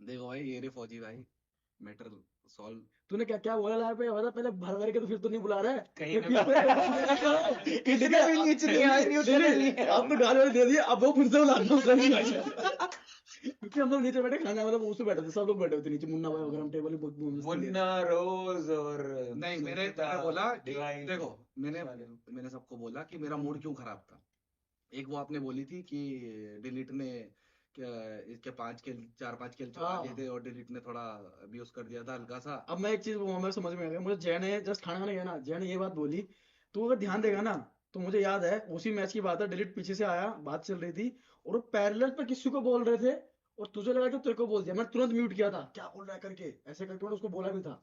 देखो भाई, ये रे फौजी भाई, मैटर सॉल्व। तूने क्या क्या बोला लाइव पे बता पहले, भर भर के तो फिर तो नहीं बुला रहा है कहीं कि ना ठीक इतना भी नीच नहीं है, न्यूट्रल नहीं नहीं, है। आपने गाली वाली दे दी, अब वो फिर से बुला रहा है क्योंकि हम लोग नीचे बैठे खाना, मतलब उसमें बैठे थे, सब लोग बैठे थे नीचे, मुन्ना भाई वगैरह, हम टेबल पे मुन्ना, रोज और नहीं, सुचिता, मैंने बोला कि डिवाइन, देखो, मैंने सारे। मैंने सबको बोला कि मेरा मूड क्यों खराब था। एक वो आपने बोली थी कि डिलीट ने क्या, इसके 5 किल 4-5 किल चुरा हाँ। दिए थे और डिलीट ने थोड़ा अब्यूज कर दिया था हल्का सा। अब मैं एक चीज वो हमें समझ में आ गया, मुझे जय ने जस्ट खाना खाने गया ना, जय ने ये बात बोली, तू अगर ध्यान देगा ना, तो मुझे याद है उसी मैच की बात है, डिलीट पीछे से आया, बात चल रही थी, और वो पैरेलल पे किसी को बोल रहे थे, और तुझे लगा कि तेरे को बोल दिया, मैं तुरंत म्यूट किया था, क्या बोल रहा है करके, ऐसे करके मैंने उसको बोला भी था।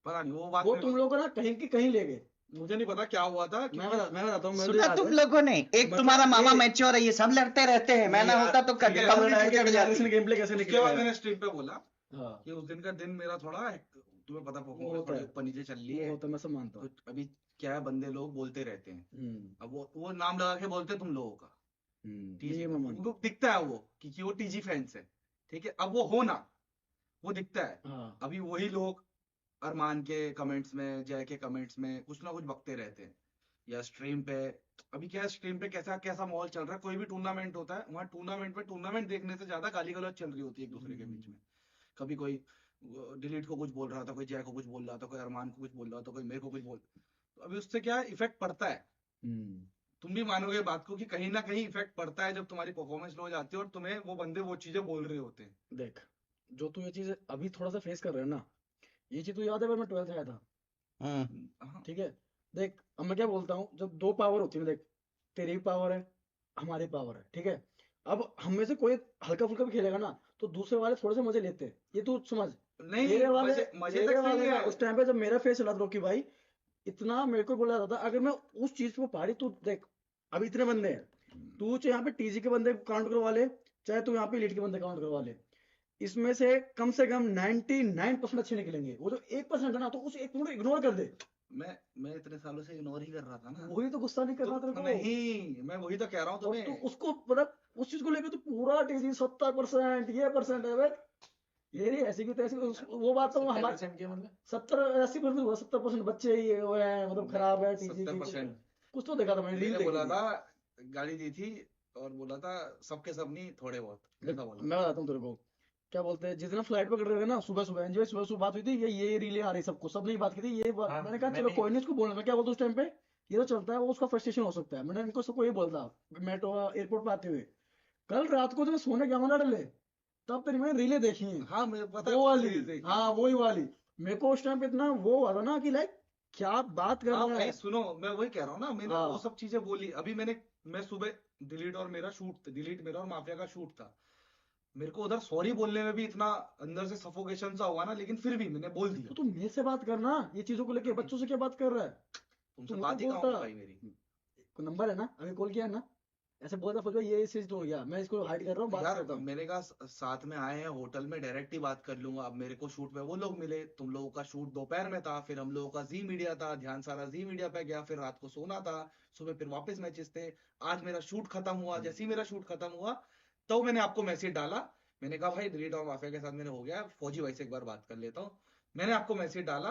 पता नहीं वो बात वो में, तुम लोग को ना कहीं की कहीं ले गए। मुझे नहीं पता क्या हुआ था क्योंकि मैं बताता हूँ, मुझे सुना याद तुम है, लोगों ने, एक मतलब तुम्हारा मामा ये मैच्योर है, ये सब लड़ते रहते हैं, मैं ना यार, होता तो ठीक है, कम है कि चढ़ अगला जाती। रेसलिंग गेम प्ले कैसे उसके निकलेगा बाद यार। मैंने स्ट्रीम पे बोला हाँ, कि उस दिन का दिन मेरा थोड़ा, तुम्हें पता, वो परफॉर्मेंस होता थोड़ी है, ऊपर नीचे चल रही वो है। होता है, मैं सब मानता हूँ। तो अभी क्या है, बंदे लोग बोलते रहते हैं। हम्म। अब वो नाम लगा के बोलते हैं तुम लोगों का, टीजी, ये मैं मानता वो दिखता है वो कि वो टीजी फैंस है। ठीक है, अब वो हो ना, वो दिखता है। हूँ। हाँ। अभी वही लोग अरमान के कमेंट्स में, जय के कमेंट्स में कुछ ना कुछ बकते रहते हैं, या स्ट्रीम पे। अभी क्या है, स्ट्रीम पे कैसा कैसा माहौल चल रहा है, कोई भी टूर्नामेंट होता है, वहाँ टूर्नामेंट में टूर्नामेंट देखने से ज्यादा गाली गलौज चल रही होती है एक दूसरे के बीच में। कभी कोई डिलीट को कुछ बोल रहा था, कोई जय को कुछ बोल रहा था, कोई अरमान को कुछ बोल रहा था, कोई मेरे को कुछ बोल, तो अभी उससे क्या इफेक्ट पड़ता है। हम्म। तुम भी मानोगे बात को कि कहीं ना कहीं इफेक्ट पड़ता है, जब तुम्हारी परफॉर्मेंस लो हो जाती है और तुम्हें वो बंदे वो चीजें बोल रहे होते हैं। देख, जो तू ये चीज अभी थोड़ा सा फेस कर रहा है ना, ये चीज तू याद है, जब मैं 12th आया था, हाँ, ठीक है, देख अब मैं क्या बोलता हूँ, जब दो पावर होती है ना, देख, तेरी भी पावर है, हमारी पावर है, ठीक है, अब हम में से कोई हल्का फुल्का भी खेलेगा ना, तो दूसरे वाले थोड़े से मजे लेते हैं, ये तू समझ। नहीं, मेरे वाले मजे मजे मेरे तक सही वाले ना है। उस टाइम पे जब मेरा फेस चला था रोकी भाई, इतना मेरे को बोला जाता था, अगर मैं उस चीज को पारी, तू देख, अब इतने बंदे हैं, तू चाहे यहाँ पे टीजी के बंदे काउंट करवा ले, चाहे तू यहाँ पे लीड के बंदे काउंट करवा ले, इसमें से कम 99% अच्छे निकलेंगे, वो जो 1% है ना, तो उस एक को इग्नोर कर दे। मैं इतने सालों से इग्नोर ही कर रहा था ना। वही तो गुस्सा नहीं कर रहा तेरे तो को, नहीं, मैं वही तो कह रहा हूँ और तू तुम्हें। उसको मतलब उस चीज को लेकर तो पूरा टीजी 70% ये परसेंट है भाई, ये नहीं ऐसी की तैसी, वो बात तो हमारे 70% के मतलब 70-80% हुआ, 70% बच्चे ही वो है, मतलब खराब है टीजी की, 70%। कुछ तो देखा था मैंने, रील मैंने देखी बोला थी। था, गाली दी थी और बोला था सबके सब नहीं, थोड़े बहुत, देख, ऐसा बोला मैं था। बताता हूँ तेरे को, क्या बोलते हैं, जिस दिन फ्लाइट पकड़ रहे थे ना, सुबह सुबह एनजीओ, सुबह सुबह बात हुई थी, ये रीलें आ रही सबको, सबने ये बात की थी, ये बात हाँ, मैंने कहा मैं चलो भी कोई नहीं, इसको बोलना, मैं क्या बोलता हूँ उस टाइम पे, ये तो चलता है, वो उसका फ्रस्ट्रेशन हो सकता है, मैंने इनको सबको ये बोलता, मेट्रो एयरपोर्ट पे आते हुए, कल रात को जब मैं सोने गया ना डले, तब तेरी मैंने रीलें देखी हैं, हाँ, मुझे पता है वो कौन सी वाली, रील देखी। हाँ वही वाली, मेरे को उस टाइम पे इतना वो हुआ था ना कि लाइक क्या बात कर हाँ रहा भाई है। सुनो, मैं वही कह रहा हूँ ना, मैंने वो हाँ। सब चीजें बोली। अभी मैं सुबह, डिलीट और मेरा शूट, डिलीट मेरा और माफिया का शूट था, मेरे को उधर सॉरी बोलने में भी इतना अंदर से सफोकेशन सा हुआ ना, लेकिन फिर भी मैंने बोल तो दिया। तू मेरे से बात करना, ये चीजों को लेके बच्चों से क्या बात कर रहा है, तू तुमसे मुझे बात ही कहाँ बोलता, हो पाई मेरी। कोई नंबर है ना, अभी कॉल किया है ना, ऐसे बोलता फौज भाई ये चीज तो हो गया, मैं इसको हाइड कर रहा हूँ, बात यार करता हूँ। मैंने कहा साथ में आए हैं होटल में, डायरेक्ट ही बात कर लूंगा। अब मेरे को शूट पे वो लोग मिले, तुम लोगों का शूट दोपहर में था, फिर हम लोगों का जी मीडिया था, ध्यान सारा जी मीडिया पे गया, फिर रात को सोना था, सुबह फिर वापस मैचेस थे। आज मेरा शूट खत्म हुआ, जैसे ही मेरा शूट खत्म हुआ तो मैंने आपको मैसेज डाला। मैंने कहा भाई डिलीट और माफिया के साथ मैंने हो गया, फौजी भाई से एक बार बात कर लेता हूँ। मैंने आपको मैसेज डाला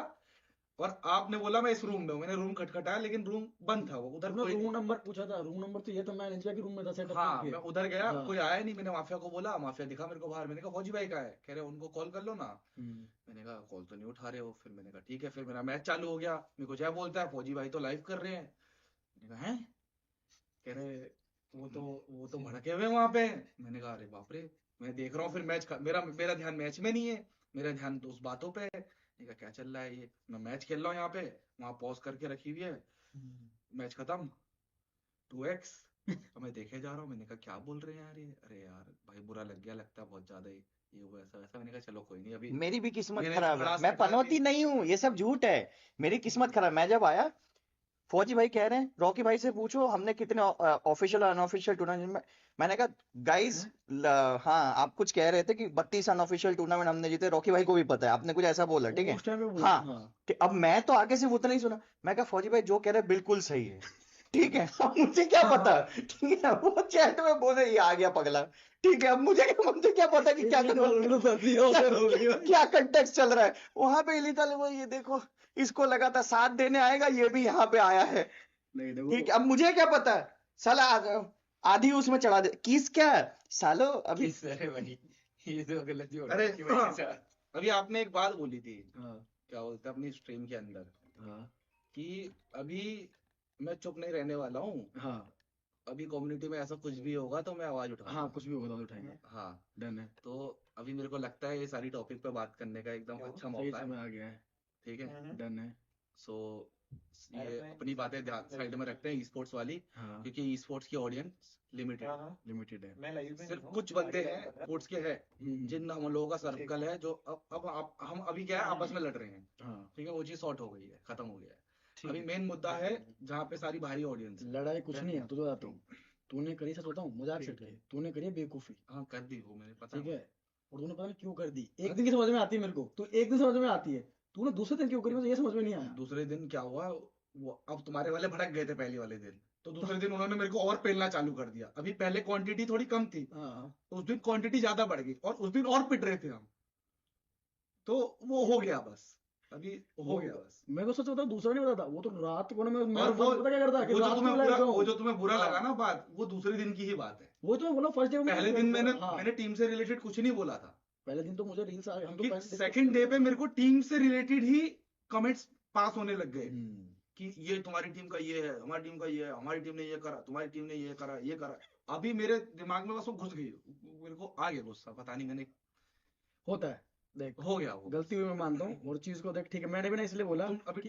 और आपने बोला मैं इस रूम में हूँ। मैंने रूम खटखटाया लेकिन रूम बंद था, वो उधर तूने कोई रूम नहीं। नंबर पूछा था, रूम नंबर तो ये था, मैं निंजा के रूम में था सेटअप हाँ, करके। मैं उधर गया, हाँ। कोई आया नहीं। मैंने माफिया को बोला, माफिया दिखा मेरे को बाहर। मैंने कहा फौजी भाई का है, कह रहे उनको कॉल कर लो ना। हम्म। मैंने कहा कॉल तो नहीं उठा रहे हो। फिर मैंने कहा ठीक है, फिर मेरा मैच चालू हो गया। मेरे को जय बोलता है फौजी भाई तो लाइव कर रहे हैं। मैंने कहा हैं, कह रहे वो तो भड़के हुए वहां पे। मैंने कहा अरे बाप रे। मैं देख रहा हूँ फिर मेरा मेरा ध्यान मैच में नहीं है, मेरा ध्यान तो उस बातों पे है। मैंने कहा क्या चल रहा है ये, मैं मैच खेल रहा हूँ यहाँ पे, वहां पॉज करके रखी हुई है, मैच खत्म 2x। अब मैं देखे जा रहा हूँ। मैंने कहा क्या बोल रहे हैं यार ये, अरे यार भाई बुरा लग गया, लगता है बहुत ज्यादा ही ये वो ऐसा वैसा। मैंने कहा चलो कोई नहीं, अभी मेरी भी किस्मत मैंने खराब है, भड़ास मैं हटा दी। पनौती नहीं हूँ, ये सब झूठ है। मेरी किस्मत खराब, मैं जब आया फौजी भाई कह रहे हैं रॉकी भाई से पूछो हमने कितने ऑफिशियल अनऑफिशियल टूर्नामेंट में। मैंने कहा गाइस, हाँ आप कुछ कह रहे थे कि 32 अनऑफिशियल टूर्नामेंट हमने जीते, रॉकी भाई को भी पता है, आपने कुछ ऐसा बोला, ठीक है। उस टाइम पे हाँ, हाँ। अब मैं तो आगे से उतना ही सुना। मैं कहा फौजी भाई जो कह रहे हैं बिल्कुल सही है, ठीक है, अब मुझे क्या पता, ठीक है, वो चैट में बोले ये आ गया पगला, ठीक है, अब मुझे क्या पता कि क्या क्या कंटेक्स्ट चल रहा है वहां पे। इलीगल वो ये देखो, इसको लगा था साथ देने आएगा, ये भी यहाँ पे आया है, नहीं देखो, ठीक है, अब मुझे क्या पता, साला आधी उसमें चढ़ा दे, किस क्या सालो अभी। किस अरे भाई, ये तो गलती हो अरे रही है भाई साहब। अभी आपने एक बात बोली थी, हाँ क्या बोलते हैं अपनी स्ट्रीम के अंदर, हाँ कि अभी मैं चुप नहीं रहने वाला हूँ, हाँ अभी कम्युनिटी में ऐसा कुछ भी होगा तो मैं आवाज उठाऊंगा। हाँ, कुछ भी होगा तो उठाएंगे, हाँ, डन है, तो अभी मेरे को लगता है ये सारी टॉपिक पे बात करने का एकदम अच्छा सही मौका है, समय आ गया है, ठीक है। डन है, सो ये अपनी बातें ध्यान साइड में रखते हैं ई स्पोर्ट्स वाली, हाँ क्योंकि ई स्पोर्ट्स की ऑडियंस लिमिटेड, लिमिटेड है, मैं लाइव में सिर्फ हूँ, कुछ बंदे हैं स्पोर्ट्स के हैं, जिन जिन हम लोगों का सर्कल है, जो अब हम अभी क्या है आपस में लड़ रहे हैं, हाँ ठीक है, वो चीज सॉर्ट हो गई है, खत्म हो गया है। ठीक अभी है। मेन मुद्दा है जहाँ पे सारी भारी ऑडियंस है। लड़ाई कुछ नहीं है, तुझे बताता हूँ, तूने करी, सच बताऊँ मजाक से करी, तूने करी है बेवकूफी, हाँ कर दी वो मैंने पता ठीक है, और तूने पता नहीं क्यों कर दी, एक दिन की समझ में आती है मेरे को, तो एक दिन समझ में आती है, तूने दूसरे दिन क्यों करी मुझे ये समझ में नहीं आया। दूसरे दिन क्या हुआ, वो अब तुम्हारे वाले भड़क गए थे पहले वाले दिन, तो दूसरे दिन उन्होंने मेरे को और पेलना चालू कर दिया। अभी पहले क्वांटिटी थोड़ी कम थी, हाँ तो उस दिन क्वांटिटी ज्यादा बढ़ गई और उस दिन और पिट रहे थे हम, तो वो हो गया बस, अभी हो गया बस। मैं को सच बताऊँ, दूसरा नहीं बताता, वो तो रात को ना मैं और वो पता क्या करता कि वो जो रात तुम्हें को live बुरा करूँ। वो जो तुम्हें बुरा हाँ। लगा ना बात, वो दूसरे दिन की ही बात है। वो तो बोला फर्स्ट डे पहले दिन मैंने हाँ, मैंने टीम से रिलेटेड कुछ नहीं बोला था, पहले दिन तो मुझे रील्स आ हम तो क्योंकि पहले सेकंड डे पे मेरे को टीम से रिलेटेड ही कमेंट्स पास होने लग गए हम्म, कि ये तुम्हारी टीम का ये है, हमारी टीम का ये है, हमारी टीम ने ये करा, तुम्हारी टीम ने ये करा, ये करा। अभी मेरे दिमाग में बस वो घुस गई, मेरे को आ गया गुस्सा, पता नहीं मैंने, होता है, देख हो गया वो। गलती हुई मैं मानता हूँ, और चीज को देख ठीक है, मैंने भी ना इसलिए बोला तुम अभी